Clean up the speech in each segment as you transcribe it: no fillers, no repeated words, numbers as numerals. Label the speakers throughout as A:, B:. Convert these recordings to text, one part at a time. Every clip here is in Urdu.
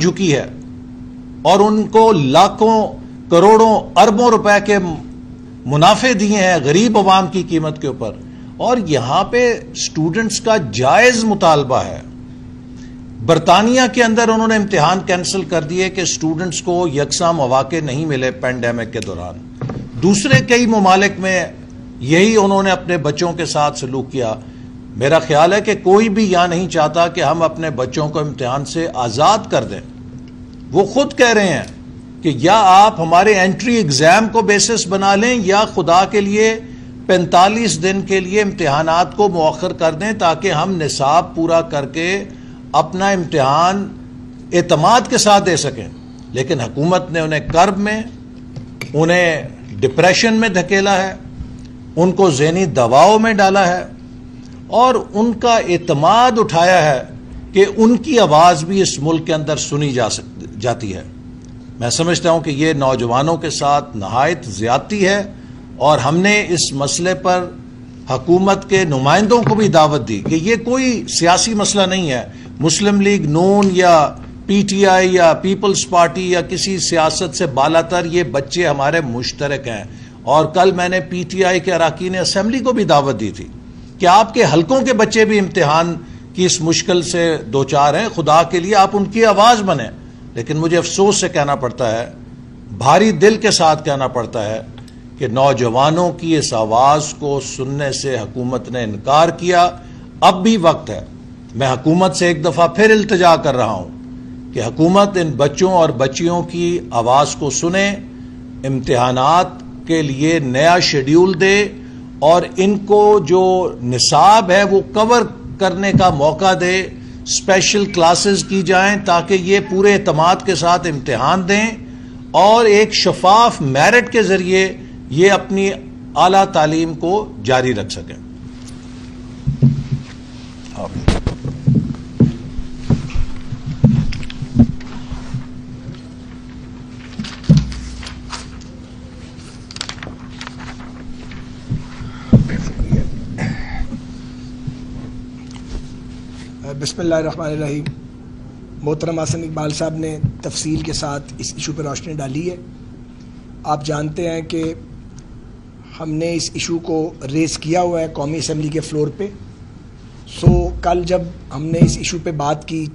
A: چکی ہے اور ان کو لاکھوں کروڑوں اربوں روپے کے منافع دیے ہیں غریب عوام کی قیمت کے اوپر، اور یہاں پہ سٹوڈنٹس کا جائز مطالبہ ہے۔ برطانیہ کے اندر انہوں نے امتحان کینسل کر دیے کہ سٹوڈنٹس کو یکساں مواقع نہیں ملے پینڈیمک کے دوران۔ دوسرے کئی ممالک میں یہی انہوں نے اپنے بچوں کے ساتھ سلوک کیا۔ میرا خیال ہے کہ کوئی بھی یہاں نہیں چاہتا کہ ہم اپنے بچوں کو امتحان سے آزاد کر دیں۔ وہ خود کہہ رہے ہیں کہ یا آپ ہمارے انٹری ایگزام کو بیسس بنا لیں یا خدا کے لیے 45 دن کے لیے امتحانات کو مؤخر کر دیں تاکہ ہم نصاب پورا کر کے اپنا امتحان اعتماد کے ساتھ دے سکیں۔ لیکن حکومت نے انہیں کرب میں، انہیں ڈپریشن میں دھکیلا ہے، ان کو ذہنی دباؤ میں ڈالا ہے اور ان کا اعتماد اٹھایا ہے کہ ان کی آواز بھی اس ملک کے اندر سنی جاتی ہے۔ میں سمجھتا ہوں کہ یہ نوجوانوں کے ساتھ نہایت زیادتی ہے، اور ہم نے اس مسئلے پر حکومت کے نمائندوں کو بھی دعوت دی کہ یہ کوئی سیاسی مسئلہ نہیں ہے۔ مسلم لیگ نون یا پی ٹی آئی یا پیپلز پارٹی یا کسی سیاست سے بالا تر، یہ بچے ہمارے مشترک ہیں۔ اور کل میں نے پی ٹی آئی کے اراکین اسمبلی کو بھی دعوت دی تھی کہ آپ کے حلقوں کے بچے بھی امتحان کی اس مشکل سے دوچار ہیں، خدا کے لیے آپ ان کی آواز بنیں۔ لیکن مجھے افسوس سے کہنا پڑتا ہے، بھاری دل کے ساتھ کہنا پڑتا ہے کہ نوجوانوں کی اس آواز کو سننے سے حکومت نے انکار کیا۔ اب بھی وقت ہے، میں حکومت سے ایک دفعہ پھر التجا کر رہا ہوں کہ حکومت ان بچوں اور بچیوں کی آواز کو سنے، امتحانات کے لیے نیا شیڈیول دے اور ان کو جو نصاب ہے وہ کور کرنے کا موقع دے، اسپیشل کلاسز کی جائیں تاکہ یہ پورے اعتماد کے ساتھ امتحان دیں اور ایک شفاف میرٹ کے ذریعے یہ اپنی اعلیٰ تعلیم کو جاری رکھ سکیں۔
B: بسم اللہ الرحمن الرحیم۔ محترم حسن اقبال صاحب نے تفصیل کے ساتھ اس ایشو پر روشنی ڈالی ہے۔ آپ جانتے ہیں کہ ہم نے اس ایشو کو ریز کیا ہوا ہے قومی اسمبلی کے فلور پہ۔ کل جب ہم نے اس ایشو پہ بات کی،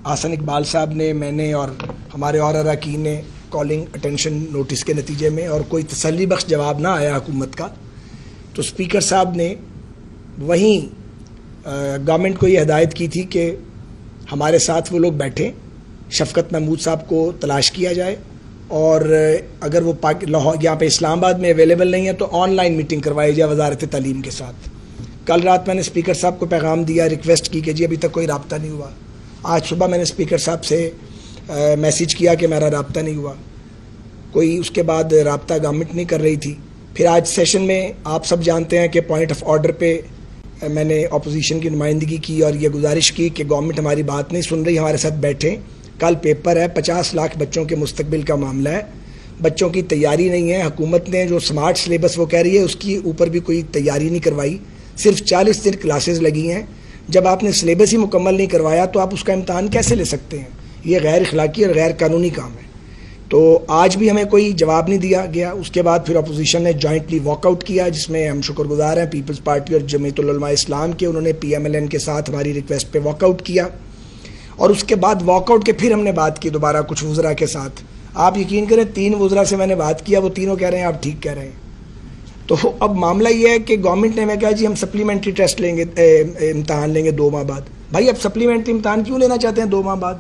B: حسن اقبال صاحب نے، میں نے اور ہمارے اور اراکین نے کالنگ اٹینشن نوٹس کے نتیجے میں، اور کوئی تسلی بخش جواب نہ آیا حکومت کا، تو اسپیکر صاحب نے وہیں گورنمنٹ کو یہ ہدایت کی تھی کہ ہمارے ساتھ وہ لوگ بیٹھیں، شفقت محمود صاحب کو تلاش کیا جائے، اور اگر وہ یہاں پہ اسلام آباد میں اویلیبل نہیں ہے تو آن لائن میٹنگ کروائی جائے وزارت تعلیم کے ساتھ۔ کل رات میں نے اسپیکر صاحب کو پیغام دیا، ریکویسٹ کی کہ جی ابھی تک کوئی رابطہ نہیں ہوا۔ آج صبح میں نے اسپیکر صاحب سے میسیج کیا کہ میرا رابطہ نہیں ہوا، کوئی اس کے بعد رابطہ گورنمنٹ نہیں کر رہی تھی۔ پھر آج سیشن میں آپ سب جانتے ہیں کہ پوائنٹ آف آرڈر پہ میں نے اپوزیشن کی نمائندگی کی اور یہ گزارش کی کہ گورنمنٹ ہماری بات نہیں سن رہی، ہمارے ساتھ بیٹھیں۔ کل پیپر ہے، 50 لاکھ بچوں کے مستقبل کا معاملہ ہے، بچوں کی تیاری نہیں ہے۔ حکومت نے جو سمارٹ سلیبس وہ کہہ رہی ہے اس کی اوپر بھی کوئی تیاری نہیں کروائی، صرف 40 دن کلاسز لگی ہیں۔ جب آپ نے سلیبس ہی مکمل نہیں کروایا تو آپ اس کا امتحان کیسے لے سکتے ہیں؟ یہ غیر اخلاقی اور غیر قانونی کام ہے۔ تو آج بھی ہمیں کوئی جواب نہیں دیا گیا۔ اس کے بعد پھر اپوزیشن نے جوائنٹلی واک آؤٹ کیا، جس میں ہم شکر گزار ہیں پیپلز پارٹی اور جمعیت العلماء اسلام کے، انہوں نے پی ایم ایل این کے ساتھ ہماری ریکویسٹ پہ واک آؤٹ کیا، اور اس کے بعد واک آؤٹ کے پھر ہم نے بات کی دوبارہ کچھ وزراء کے ساتھ۔ آپ یقین کریں 3 وزراء سے میں نے بات کیا، وہ تینوں کہہ رہے ہیں آپ ٹھیک کہہ رہے ہیں۔ تو اب معاملہ یہ ہے کہ گورنمنٹ نے میں کہا جی ہم سپلیمنٹری ٹیسٹ لیں گے، امتحان لیں گے 2 ماہ بعد۔ بھائی اب سپلیمنٹری امتحان کیوں لینا چاہتے ہیں 2 ماہ بعد؟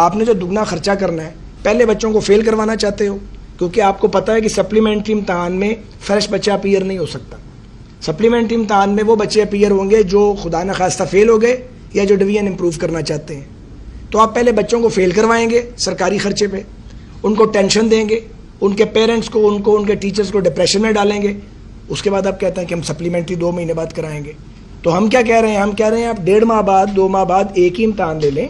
B: آپ نے جو دگنا خرچہ کرنا ہے، پہلے بچوں کو فیل کروانا چاہتے ہو، کیونکہ آپ کو پتہ ہے کہ سپلیمنٹری امتحان میں فریش بچہ اپیئر نہیں ہو سکتا۔ سپلیمنٹری امتحان میں وہ بچے اپیئر ہوں گے جو خدا نخواستہ فیل ہو گئے یا جو ڈویژن امپروو کرنا چاہتے ہیں۔ تو آپ پہلے بچوں کو فیل کروائیں گے سرکاری خرچے پہ، ان کو ٹینشن دیں گے، ان کے پیرنٹس کو، ان کے ٹیچرز کو ڈپریشن میں ڈالیں گے، اس کے بعد آپ کہتے ہیں کہ ہم سپلیمنٹری 2 مہینے بعد کرائیں گے۔ تو ہم کیا کہہ رہے ہیں؟ ہم کہہ رہے ہیں آپ 1.5 ماہ بعد 2 ماہ بعد ایک ہی امتحان لے لیں،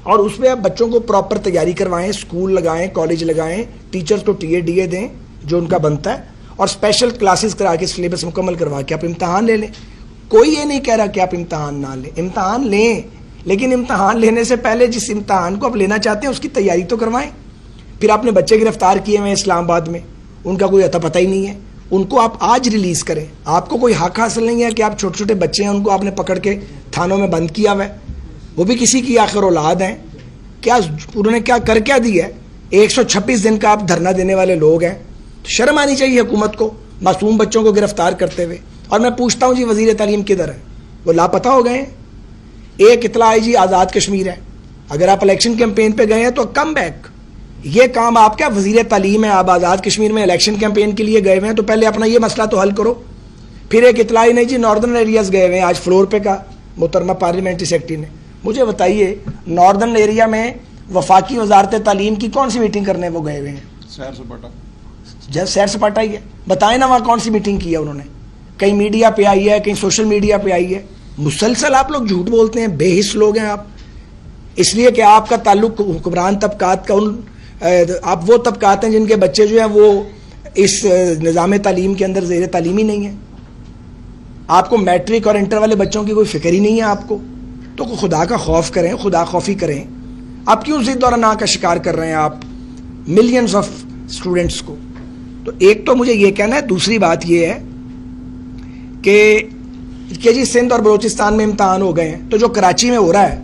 B: اور اس میں آپ بچوں کو پراپر تیاری کروائیں، اسکول لگائیں، کالج لگائیں، ٹیچرز کو ٹی اے ڈی اے دیں جو ان کا بنتا ہے، اور اسپیشل کلاسز کرا کے سلیبس مکمل کروا کے آپ امتحان لے لیں۔ کوئی یہ نہیں کہہ رہا کہ آپ امتحان نہ لیں، امتحان لیں، لیکن امتحان لینے سے پہلے جس امتحان کو آپ لینا چاہتے ہیں اس کی تیاری تو کروائیں. پھر آپ نے بچے گرفتار کیے ہوئے اسلام آباد میں, ان کا کوئی اتا پتہ ہی نہیں ہے, ان کو آپ آج ریلیز کریں. آپ کو کوئی حق حاصل نہیں ہے کہ آپ چھوٹے چھوٹے بچے ہیں ان کو آپ نے پکڑ کے تھانوں میں بند کیا ہوا ہے, وہ بھی کسی کی آخر اولاد ہیں. کیا انہوں نے کیا دیا ہے؟ 126 دن کا آپ دھرنا دینے والے لوگ ہیں. تو شرم آنی چاہیے حکومت کو معصوم بچوں کو گرفتار کرتے ہوئے. اور میں پوچھتا ہوں جی وزیر تعلیم کدھر ہے؟ وہ لاپتہ ہو گئے ہیں. ایک اطلاع آئی جی آزاد کشمیر ہے. اگر آپ الیکشن کیمپین پہ گئے ہیں تو کم بیک. یہ کام آپ کیا وزیر تعلیم ہے, آپ آزاد کشمیر میں الیکشن کیمپین کے لیے گئے ہوئے ہیں, تو پہلے اپنا یہ مسئلہ تو حل کرو. پھر ایک اطلاع نہیں جی ناردرن ایریاز گئے ہوئے ہیں, آج فلور پہ کا محترمہ پارلیمنٹری سیکرٹری نے. مجھے بتائیے ناردرن ایریا میں وفاقی وزارت تعلیم کی کون سی میٹنگ کرنے وہ گئے ہوئے ہیں؟ سیر سپاٹا ہی ہے. بتائیں نا وہاں کون سی میٹنگ کی ہے انہوں نے؟ کہیں میڈیا پہ آئی ہے, کہیں سوشل میڈیا پہ آئی ہے. مسلسل آپ لوگ جھوٹ بولتے ہیں, بے حس لوگ ہیں آپ. اس لیے کہ آپ کا تعلق حکمران طبقات کا آپ وہ طبقات ہیں جن کے بچے جو ہیں وہ اس نظام تعلیم کے اندر زیر تعلیمی نہیں ہیں. آپ کو میٹرک اور انٹر والے بچوں کی کوئی فکر ہی نہیں ہے آپ کو. تو خدا کا خوف کریں, خدا خوفی کریں. آپ کیوں ضد اور انا کا شکار کر رہے ہیں آپ ملینز آف اسٹوڈنٹس کو؟ تو ایک تو مجھے یہ کہنا ہے. دوسری بات یہ ہے کہ جی سندھ اور بلوچستان میں امتحان ہو گئے ہیں, تو جو کراچی میں ہو رہا ہے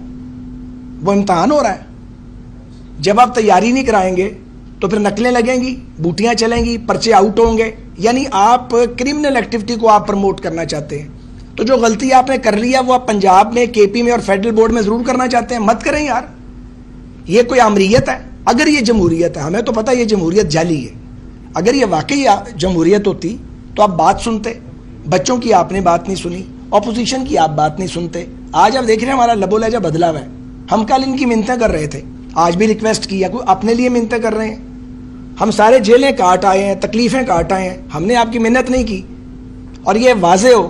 B: وہ امتحان ہو رہا ہے. جب آپ تیاری نہیں کرائیں گے تو پھر نقلیں لگیں گی, بوٹیاں چلیں گی, پرچے آؤٹ ہوں گے. یعنی آپ کرمنل ایکٹیویٹی کو آپ پروموٹ کرنا چاہتے ہیں. تو جو غلطی آپ نے کر لی ہے وہ آپ پنجاب میں, کے پی میں اور فیڈرل بورڈ میں ضرور کرنا چاہتے ہیں. مت کریں یار, یہ کوئی امریت ہے؟ اگر یہ جمہوریت ہے, ہمیں تو پتہ یہ جمہوریت جعلی ہے. اگر یہ واقعی جمہوریت ہوتی تو آپ بات سنتے. بچوں کی آپ نے بات نہیں سنی, اپوزیشن کی آپ بات نہیں سنتے. آج آپ دیکھ رہے ہیں ہمارا لب و لہجہ بدلا ہوا ہے. ہم کل ان کی منتیں کر رہے تھے, آج بھی ریکویسٹ کیا, کوئی اپنے لیے منتیں کر رہے ہیں. ہم سارے جیلیں کاٹ آئے ہیں, تکلیفیں کاٹ آئے ہیں, ہم نے آپ کی منت نہیں کی. اور یہ واضح ہو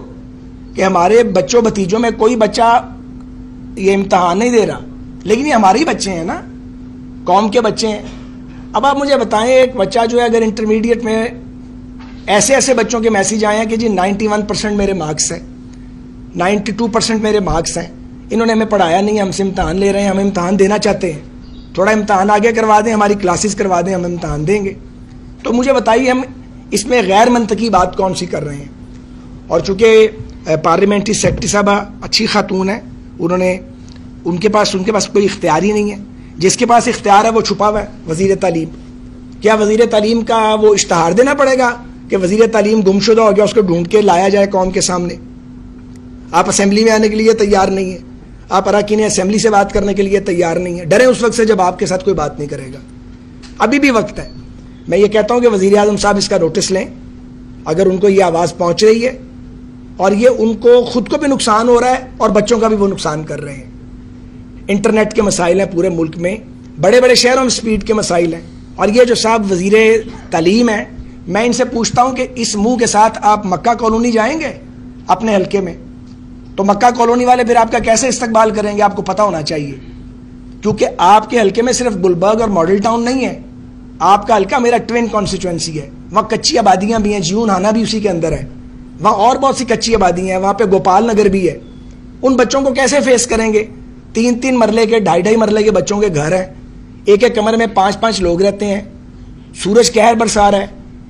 B: کہ ہمارے بچوں بھتیجوں میں کوئی بچہ یہ امتحان نہیں دے رہا, لیکن یہ ہمارے ہی بچے ہیں نا, قوم کے بچے ہیں. اب آپ مجھے بتائیں ایک بچہ جو ہے اگر انٹرمیڈیٹ میں ایسے بچوں کے میسیج آئے ہیں کہ جی 91% میرے مارکس ہیں, 92% میرے مارکس ہیں, انہوں نے ہمیں پڑھایا نہیں, ہم سے امتحان لے رہے ہیں, ہم امتحان دینا چاہتے ہیں, تھوڑا امتحان آگے کروا دیں, ہماری کلاسز کروا دیں, ہم امتحان دیں گے. تو مجھے بتائیے ہم اس میں غیر منطقی بات کون سی کر رہے ہیں؟ اور چونکہ پارلیمنٹری سیکرٹری صاحبہ اچھی خاتون ہیں, ان کے پاس کوئی اختیار ہی نہیں ہے. جس کے پاس اختیار ہے وہ چھپا ہوا ہے, وزیر تعلیم. کیا وزیر تعلیم کا وہ اشتہار دینا پڑے گا کہ وزیر تعلیم گم شدہ ہو گیا, اس کو ڈھونڈ کے لایا جائے قوم کے سامنے؟ آپ اسمبلی میں آنے کے لیے تیار نہیں ہیں, آپ اراکین اسمبلی سے بات کرنے کے لیے تیار نہیں ہیں. ڈریں اس وقت سے جب آپ کے ساتھ کوئی بات نہیں کرے گا. ابھی بھی وقت ہے. میں یہ کہتا ہوں کہ وزیر اعظم صاحب اس کا نوٹس لیں, اگر ان کو یہ آواز پہنچ رہی ہے, اور یہ ان کو خود کو بھی نقصان ہو رہا ہے اور بچوں کا بھی وہ نقصان کر رہے ہیں. انٹرنیٹ کے مسائل ہیں پورے ملک میں, بڑے بڑے شہروں میں سپیڈ کے مسائل ہیں. اور یہ جو صاحب وزیر تعلیم ہیں, میں ان سے پوچھتا ہوں کہ اس منہ کے ساتھ آپ مکہ کالونی جائیں گے اپنے حلقے میں, تو مکہ کالونی والے پھر آپ کا کیسے استقبال کریں گے؟ آپ کو پتہ ہونا چاہیے. کیونکہ آپ کے حلقے میں صرف گلبرگ اور ماڈل ٹاؤن نہیں ہے, آپ کا حلقہ میرا ٹوین کانسٹیچوئنسی ہے. وہاں کچی آبادیاں بھی ہیں, جیون ہانا بھی اسی کے اندر ہے, وہاں اور بہت سی کچی آبادیاں ہیں, وہاں پہ گوپال نگر بھی ہے. ان بچوں کو کیسے فیس کریں گے؟ 3 مرلے کے 2.5 مرلے کے بچوں کے گھر ہیں, ایک کمرے میں 5 لوگ رہتے ہیں, سورج قہر برسا رہا ہے,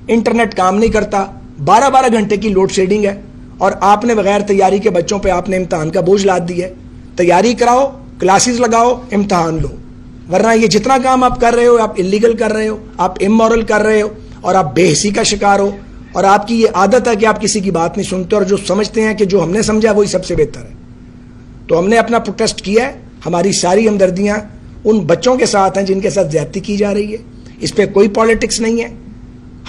B: انٹرنیٹ کام نہیں کرتا, 12 گھنٹے کی لوڈ شیڈنگ ہے, اور آپ نے بغیر تیاری کے بچوں پہ آپ نے امتحان کا بوجھ لاد دیا ہے. تیاری کراؤ, کلاسز لگاؤ, امتحان لو, ورنہ یہ جتنا کام آپ کر رہے ہو آپ انلیگل کر رہے ہو, آپ امورل کر رہے ہو, اور آپ بے حسی کا شکار ہو. اور آپ کی یہ عادت ہے کہ آپ کسی کی بات نہیں سنتے, اور جو سمجھتے ہیں کہ جو ہم نے سمجھا وہی سب سے بہتر ہے. تو ہم نے اپنا پروٹیسٹ کیا ہے, ہماری ساری ہمدردیاں ان بچوں کے ساتھ ہیں جن کے ساتھ زیادتی کی جا رہی ہے. اس پہ کوئی پالیٹکس نہیں ہے,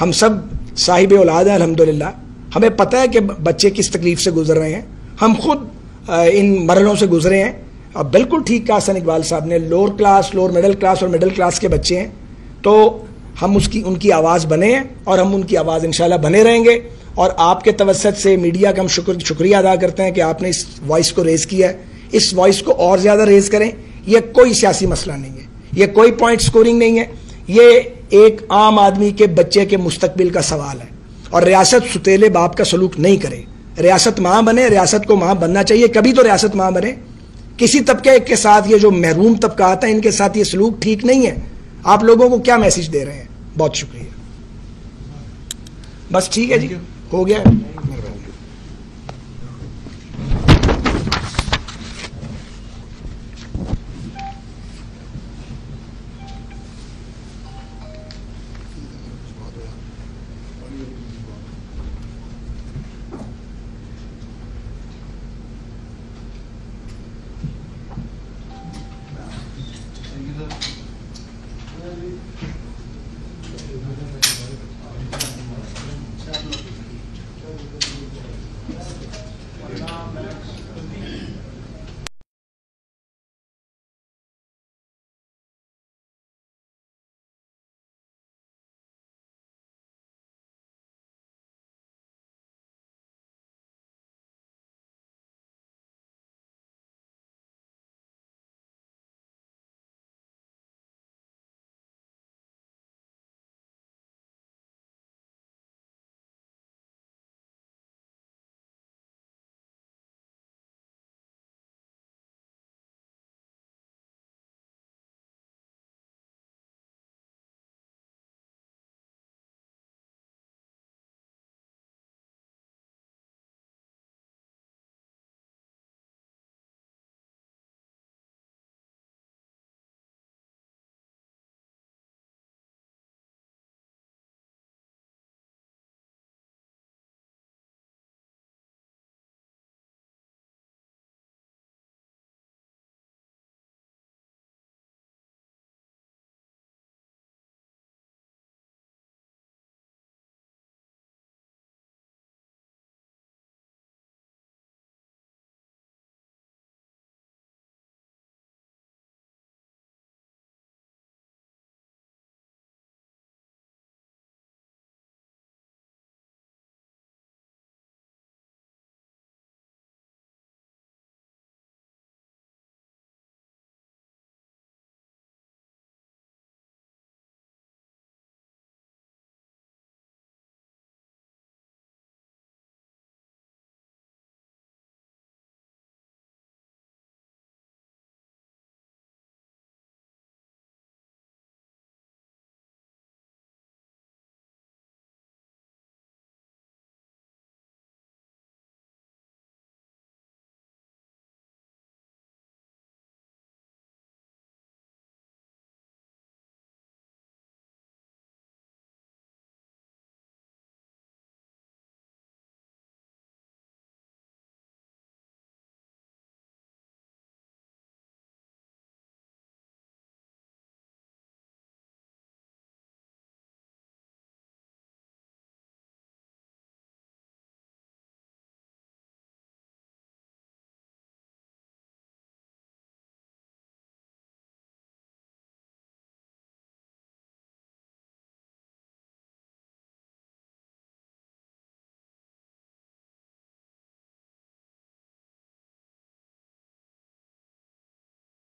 B: ہم سب صاحب اولاد ہیں الحمدللہ, ہمیں پتہ ہے کہ بچے کس تکلیف سے گزر رہے ہیں, ہم خود ان مرحلوں سے گزرے ہیں. اب بالکل ٹھیک کہا حسن اقبال صاحب نے, lower class, lower middle class اور مڈل کلاس کے بچے ہیں, تو ہم ان کی آواز بنے ہیں, اور ہم ان کی آواز انشاءاللہ بنے رہیں گے. اور آپ کے توسط سے میڈیا کا ہم شکریہ ادا کرتے ہیں کہ آپ نے اس وائس کو ریز کیا ہے. اس وائس کو اور زیادہ ریز کریں. یہ کوئی سیاسی مسئلہ نہیں ہے, یہ کوئی پوائنٹ سکورنگ نہیں ہے, یہ ایک عام آدمی کے بچے کے مستقبل کا سوال ہے. اور ریاست ستیلے باپ کا سلوک نہیں کرے, ریاست ماں بنے, ریاست کو ماں بننا چاہیے. کبھی تو ریاست ماں بنے, کسی طبقے کے ساتھ یہ جو محروم طبقات ہیں ان کے ساتھ یہ سلوک ٹھیک نہیں ہے. آپ لوگوں کو کیا میسج دے رہے ہیں؟ بہت شکریہ. بس ٹھیک ہے جی, ہو گیا.